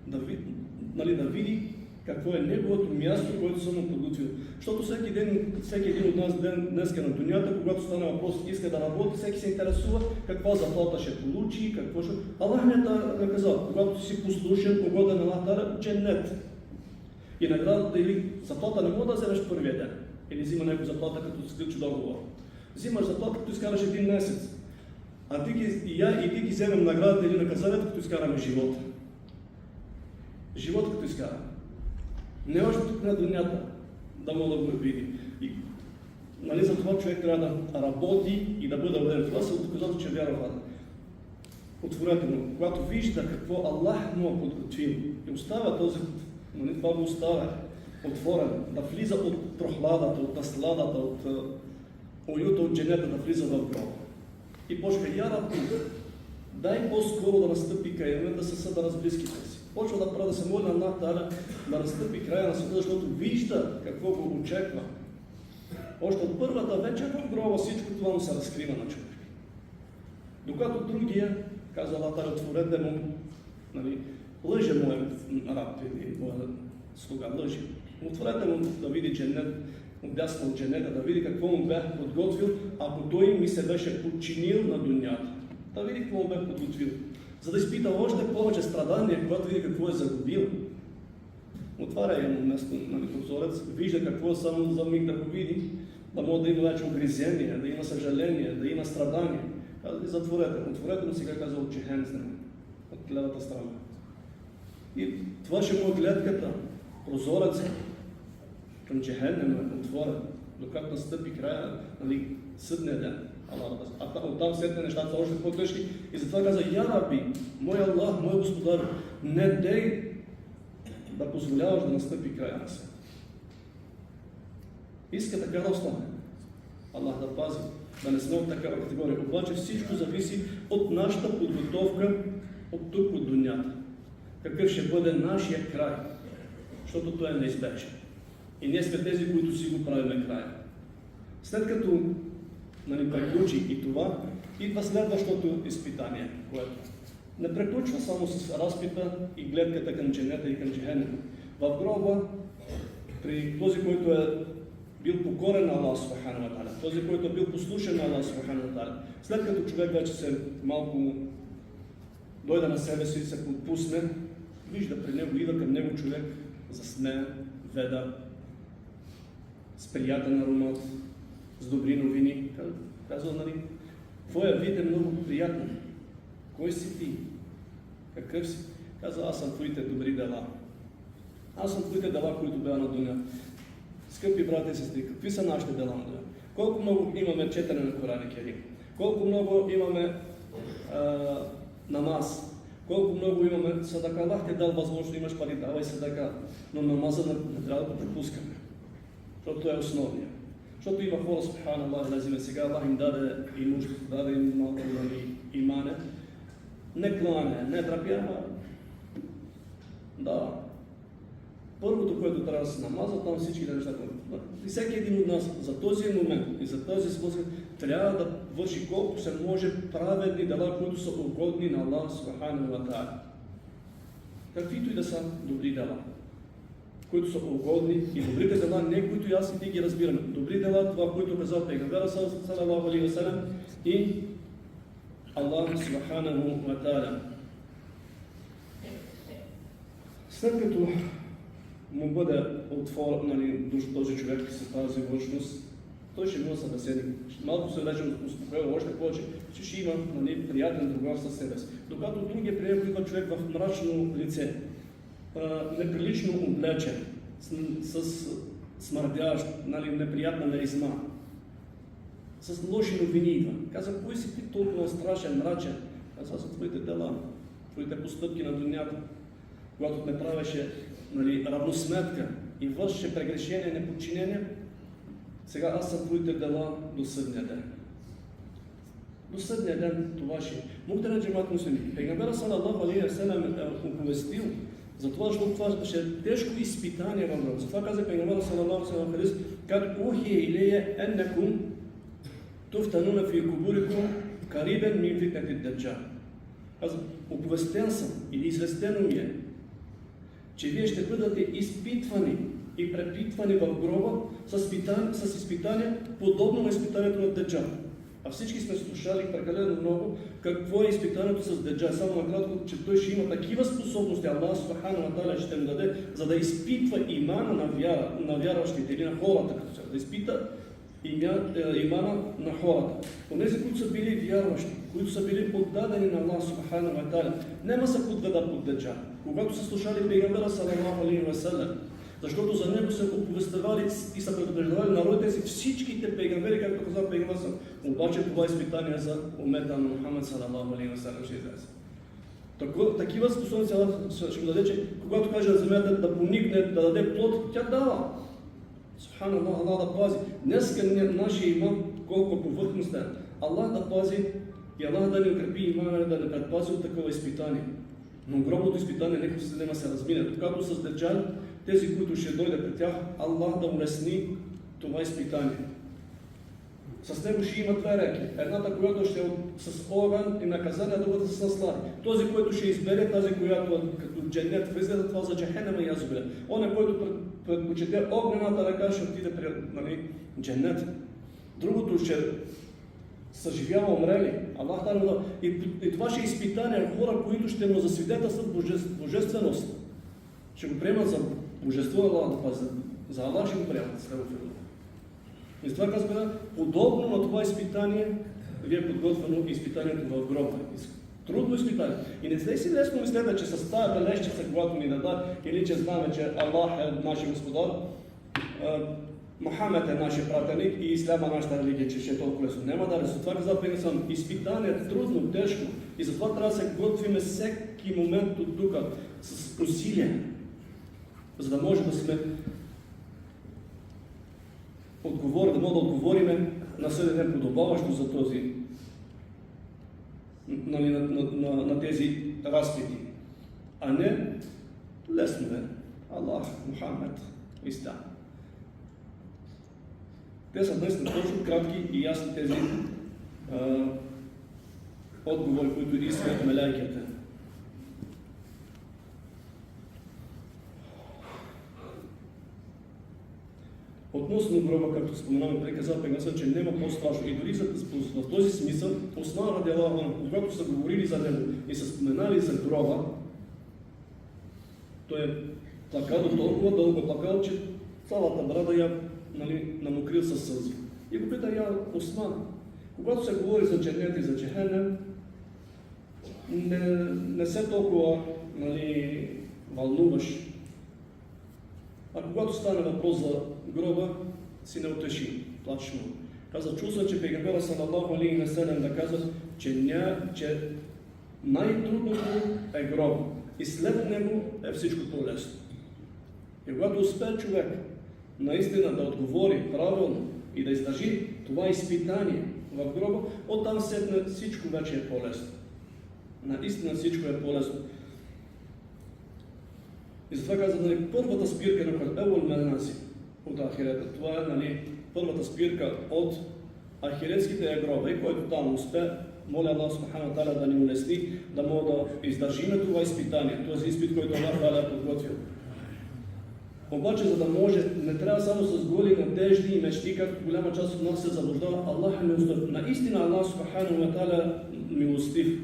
да види какво е неговото място, което съм му подготвил. Защото всеки един от нас днеска на дунята, когато стане въпрос, иска да работи, всеки се интересува каква заплата ще получи, какво ще... Аллах не е казал, когато си послушен, угоден на Аллах, Дженнет. И наградата или заплата не мога да вземеш първия ден. Или взима някой заплата, като сключи договор. Взимаш заплата, като изкараш един месец. А ти ги вземем наградата или наказанието, като изкараме живота. Живота, като изкараме. Не още тук на дунята да мога да го види. И за това човек трябва да работи и да бъде уверен. Това се доказва, че вярва. Отворете му. Когато вижда какво Аллах му е подготвил и оставя този, това го оставя отворен, да влиза от прохладата, от насладата, от уюта, от дженета, да влиза в гроба. И почва, я Рабби, дай по-скоро да настъпи каяне, да се събера с близките си. Почва да прави да се моли на Аллах Таала да настъпи края на света, защото вижда какво го очаква. Още от първата вечер в гроба всичко това му се разкрива на човек. Докато другия, каза Аллах Таала, отворете му, лъже му раб или моя слуга, лъже. Отворете му да види дженет, отдясно от дженета, да види какво му бях подготвил, ако той ми се беше подчинил на дунята. Да види какво му бях подготвил. За да изпита още повече страдания, когато види какво е загубил. Отваря едно място на прозорец, вижда какво е само за миг да го види, да може да има вече огризение, да има съжаление, да има страдание. Казва, затворете. Отворете му сега, казва, от Джехенем, от левата страна. И това ще му е гледката, прозорецът към Джехенем е отворен, докато настъпи края, съдния ден. А оттам след нещата са още по-тежки. И затова каза, я Рабби, мой Аллах, мой Господар, не дей да позволяваш да настъпи края на света. Иска така да остане. Аллах да пази, да не сме от такава категория. Обаче всичко зависи от нашата подготовка от тук, от дунята. Какъв ще бъде нашия край, защото той е неизбежен. И ние сме тези, които си го правиме края. След като приключи и това, идва следващото изпитание, което не приключва само с разпита и гледката към дженета и към джехенема. В гроба, при този, който е бил покорен на Аллах субхану ва та'аля, този, който е бил послушен на Аллах субхану ва та'аля, след като човек вече се малко дойде на себе си и се подпусне, вижда при него, идва към него човек засмеян, ведър, с приятен аромат, с добри новини. Казва, твоя вид е много приятен. Кой си ти? Какъв си? Казва, аз съм твоите добри дела. Аз съм твоите дела, които бяха на дуня. Скъпи брати и сестри, какви са нашите дела на дуня? Колко много имаме четене на Коран Керим? Колко много имаме намаз? Колко много имаме садака? Аллах ти е дал възможност да имаш пари, давай садака. Но намаза не трябва да го пропускаме. Защото е основния. Защото има хора, субханаллах, лазиме сега, Аллах им даде имущество, даде им малко имане. Не клане, не драпя, да. Първото, което трябва да се намазва, там всички неща. И всеки един от нас за този момент и за този способ трябва да върши колкото се може праведни дела, които са угодни на Аллах субхану ва та'аля. Каквито и да са добри дела. които са угодни, и добрите дела, не които и аз и ти ги разбираме. Добри дела, това, което казал пейгамбера салалаху алейхи ва салям и Аллах субханаху ва та'аля. След като му бъде отворен този човек с тази външност, той ще има събеседник. Малко се вече успокоил, още повече, че ще има приятен другар със себе си. Докато другия приема идва човек в мрачно лице, неприлично облечен, с смърдящ, неприятна миризма, с лоши новини идва. Каза, кой си ти толкова страшен, мрачен? Каза, за твоите дела, твоите постъпки на дунята, когато не правеше равносметка и вършеше прегрешение и неподчинение. Сега аз съм твоите дела до съдния ден. До съдния ден това ще. Мухтарен джамат муслими. Пейгамбера салалаху алейхи ва салям е оповестил за това, защото това ще е тежко изпитание във гроба. Затова каза пейгамбера салалаху алейхи ва салям хадис, как ухия илея еннекум туфтануна фи кубурикум карибен мин фитнати даджал. Каза, оповестен съм или известено ми е, че вие ще бъдете изпитвани и препитвани в гроба с изпитания, подобно на изпитанието на Деджал. А всички сме слушали прекалено много какво е изпитанието с Деджал. Само накратко, че той ще има такива способности, Аллах субханаху ва та'аля ще му даде, за да изпитва имана на вярващите или на хората, като се да изпита имана на хората. Онези, които са били вярващи, които са били поддадени на Аллах субханаху ва та'аля, нема се подведат под Деджал. Когато са слушали пейгамбера салалаху алейхи ва салям, защото за него са оповестявали и са предупреждавали народите си всичките пейгамбери, както каза пейгамбер са. Обаче това изпитание за умета на Мухаммед салалаху алейхи ва салям ще излезе. Такива способности ще му даде, че когато каже на земята да поникне, да даде плод, тя дава. Субханаллах, Аллах да пази. Днеска нашия иман колко повърхностен. Аллах да пази и Аллах да ни укрепи имана, да ни предпази от такова изпитание. Но гробното изпитание нека се размине. Когато с Деджал, тези, които ще дойдат при тях, Аллах да улесни това изпитание. С него ще има две реки. Едната, която ще е с огън и наказание, да бъде с наслади. Този, който ще избере, тази, която като дженнет влиза, това за джахенема и азубеля. Он, който предпочете огнената ръка, ще отиде при дженнет. Другото ще съживява умрели. Аллах да и това ще е изпитание хора, които ще му засвидетелстват божественост. Ще го приемат за божество, Аллах да пази. За Аллах ще го приемат. И с това казваме, подобно на това изпитание, ви е подготвено изпитанието в гроба. Трудно изпитание. И не сте си лесно мислете, че с тази бележчица, когато ни даде, или че знаме, че Аллах е нашия Господар, Мухамед е нашия пратеник и Исляма нашата религия, че ще е толкова лесно. Няма да лесно. Това казва Пейгамбер, изпитание е трудно, тежко. И затова трябва да се готвиме всеки момент от тук с усилие, за да може да сме да мога да отговориме на съден ден подобаващо за този, на тези разпити. А не лесно е. Аллах, Мухамед, Ислам. Те са наистина точно кратки и ясни тези отговори, които искат мелайките. Относно гроба, както споменаваме, преди казал Пейгамбер, че няма по-страшно. И дори в този смисъл, основна дела, когато са говорили за него и са споменали за гроба, той е плакал толкова дълго плакал, че цялата брада я намокрил със сълзи. И го пита я Осман. Когато се говори за дженнет и за джехенем, не се толкова вълнуваш. А когато стане въпрос за гроба, си не утеши, плачеш много. Каза, чул съм, че Пейгамбера салалаху алейхи ва салям да казва, че най-трудното е гроба. И след него е всичко по-лесно. И когато успее човек наистина да отговори правилно и да издържи това изпитание в гроба, оттам след всичко вече е по-лесно. Наистина всичко е по-лесно. И затова каза, първата спирка на Евол Менаси от Ахирета. Това е първата спирка от ахиретските гроба, и който там успее, моля Аллах субханаху ва та'аля да ни улесни, да мога да издържиме това изпитание, този изпит, който Аллах е подготвил. Обаче, за да може, не трябва само с голи надежди и мечти, както голяма част от нас се заблуждава. Аллах е милостив. Наистина Аллах Субхану ва Та'аля милостив.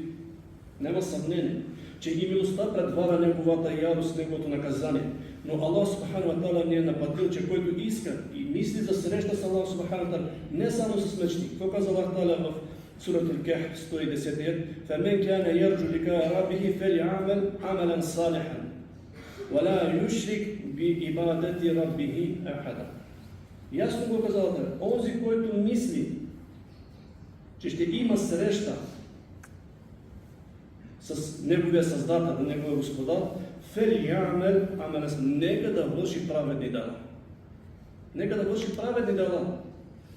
Няма съмнение, че и милостта предваря неговата ярост, неговото наказание. Но Аллах Субхану ва Та'аля ни е напътил, че който иска и мисли за среща с Аллах Субхану ва Та'аля, не само с мечти. Какво каза Аллах Та'аля в Сурат Ал-Кахф 110? فَمَنْ كَانَ يَرْجُو لِقَاءَ رَبِّهِ فَلْيَعْمَلْ عَمَلًا صَالِحًا وَلَا يُشْرِكْ بِعِبَادَةِ رَبِّهِ أَحَدًا. Ясно го каза Аллах Та'аля. Онзи, който мисли, че ще има среща с неговия създател, неговия господар, фелиямел амелес, нека да върши праведни дела. Нека да върши праведни дела.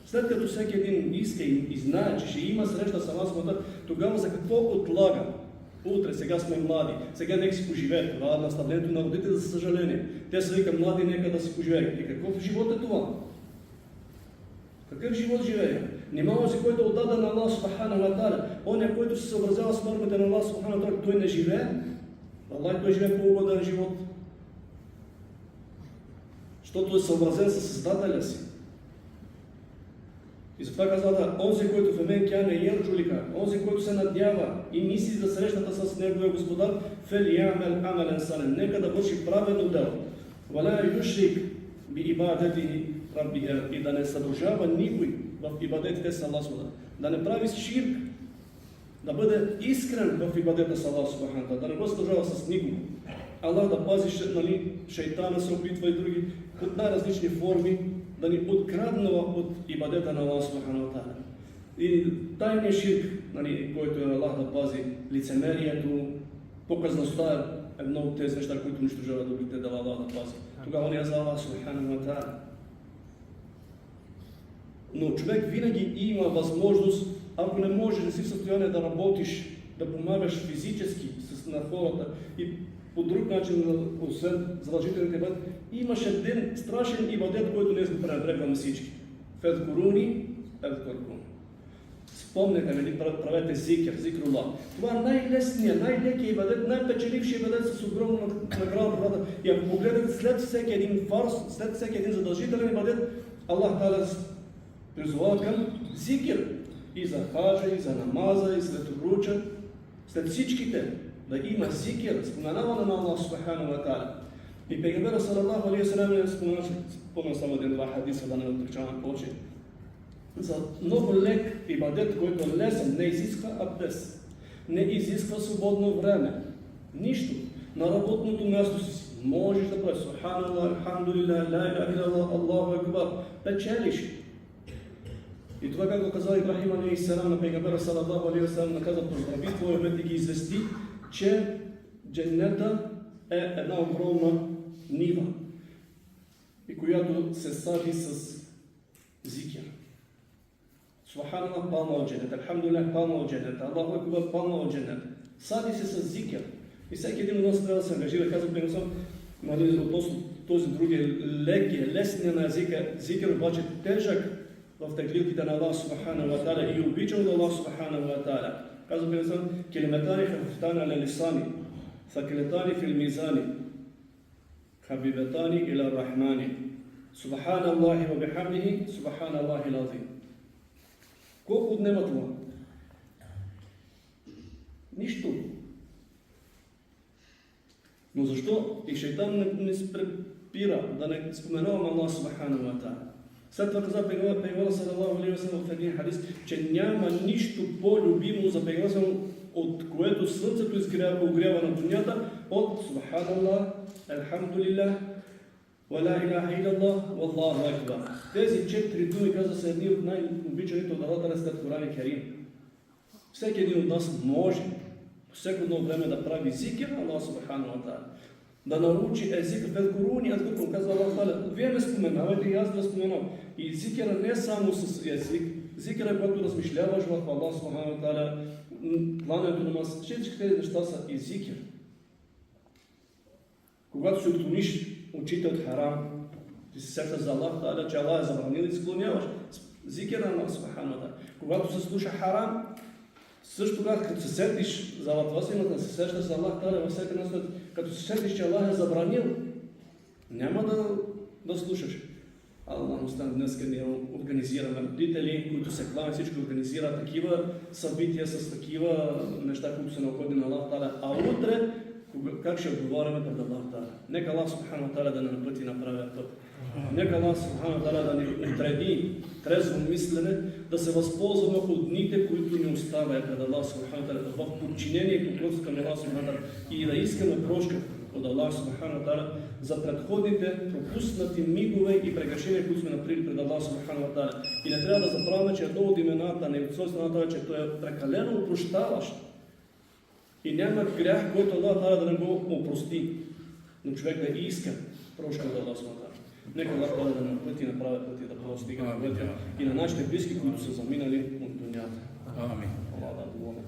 След като всеки един иска и знае, че ще има среща с Аллах, тогава за какво отлага? Утре, сега сме млади, сега нека си поживеят. Това е наставлението на родите, за съжаление. Те са вика млади, нека да си поживеят. И какъв живот е това? Какъв живот живее? Нима онзи, който е отдаден на Аллах Субхану ва Та'аля, оня, който се съобразява с нормите на Аллах Субхану ва Та'аля, той не живее? Аллах, той живее по-угоден живот. Защото е съобразен със Създателя си. И затова казва, онзи, който в мен кяне ярджулика, онзи, който се надява и мисли за срещата с неговия господар, фелиямел амелен сален, нека да върши праведно дело. Валя юшрик би ибадати раббиха, и да не съдружава никой в ибадетите с Аллах Субхану, да не прави ширк, да бъде искрен в ибадета с Аллах Субхану, да не го съдружава с никого. Аллах да пази, шейтана се опитва и други от най-различни форми да ни откраднува от ибадета на Аллах Субхану ва Та'аля. И тайният ширк, който е Аллах да пази, лицемерието, показността е едно от тези неща, които унищожават добрите дела, Аллах да пази. Тогава не е за Аллах Субхану ва Та'аля. Но човек винаги има възможност, ако не можеш, не си в състояние да работиш, да помагаш физически на хората и по друг начин, освен задължителните ибадет, имаш един страшен ибадет, който ние сме пренебрегваме всички. Федкуруни, федкуркун. Спомнете ми, правете зикр, зикрулlah. Това е най-лесният, най-лекият ибадет, най-печелившият ибадет с огромна награда. И ако погледнете след всеки един фарс, след всеки един задължителен ибадет, Аллах Та'аля призовава към зикр. И за хаджа, и за намаза, и след обруча, след всичките. Да има зикр, споменаване на Аллах Субхану ва Та'аля. И пейгамбера салаллаху алейхи ва салям спомена само един-два хадиса, да не отричаваме повече. За много лек ибадет, който е лесен, не изисква абдес, не изисква свободно време. Нищо. На работното място си можеш да правиш Субханаллах, алхамдулилlah, ла иляха илlallah, Аллаху акбар. Печелиш. И това, както каза Ибрахим алейхи салам на пейгамбера салаллаху алейхи ва салям, наказа поздрави твоя мет и ги извести, че дженнета е една огромна нива, и която се сади с зикер. Субханаллах, палма от дженнета, алхамдулилlah, палма от дженнета, Аллаху акбар, палма от дженнета. Сади се с зикер. И всеки един от нас трябва да се ангажира, казва Пейгамберът, относно този други лекия, лесния на езика, зикер обаче тежък в теглилките на Аллах Субхану ва Та'аля и обича от Аллах Субхану ва Та'аля. Казва Пейгамберът, келиметани хафифтани аля лисани, ثقلتان في الميزان حبيبتان إلى الرحمن سبحان الله وبحمده سبحان الله العظيم. Колко отнема това? Нищо. Но защо и шейтан не спира да не споменаваме Аллах Субхану ва Та'аля? След това каза Пейгамберът салаллаху алейхи ва салям в един хадис, че няма нищо по-любимо за Пейгамбера, от което слънцето огрява на дунята, от Субханаллах, алхамдулилlah, ва ла иляха илlallah, валлаху акбар. Тези 4 думи, каза, са едни от най-обичаните от Аллах след Коран и Керим. Всеки един от нас може по всяко едно време да прави зикр на Аллах Субхану ва Та'аля. Да научи езика, федкуруни, азкуркум, казва Аллах Та'аля. Вие ме споменавате и аз да споменавам. И зикъра не е само с език. Зикър е, когато размишляваш върху Аллах Субхану ва Та'аля, клането на нас. Всички тези неща са и зикър. Когато се отклониш очите от харам, ти се сещаш за Аллах Та'аля, че Аллах е забранил и склоняваш. Зикър на Аллах Субхану ва Та'аля. Когато се слуша харам, също тогава, като се сетиш за това си, да се сещаш за Аллах Та'аля във всеки наслед, като се сетиш, че Аллах е забранил, Няма да слушаш. Аллах Остан днес ние организираме родители, които се кланят, всички организира такива събития с такива неща, които са необходими на Аллах Та'аля. А утре, как ще отговорим пред Аллах Та'аля? Нека Аллах Субхану Та'аля да ни напъти на правия път. Нека Аллах Субхану Та'аля да ни отреди трезво мислене, да се възползваме от дните, които ни оставя пред Аллах Субхану Та'аля, в подчинение и поклонство към Аллах Субхану Та'аля и да искаме прошка от Аллах Субхану Та'аля за предходните пропуснати мигове и прегрешения, които сме направили пред Аллах Субхану Та'аля. И не трябва да забравяме, че едно от имената на Свойството на Та'аля, че той е прекалено опрощаващ. И няма грях, който Аллах Та'аля да не го опрости. Но човек да иска прошка от Аллах Субхану Та'аля. Нека Аллах Та'аля да напъти на правия път и да простига на пътя и на нашите близки, които са заминали от дунята. Амин. Аллах да доволен.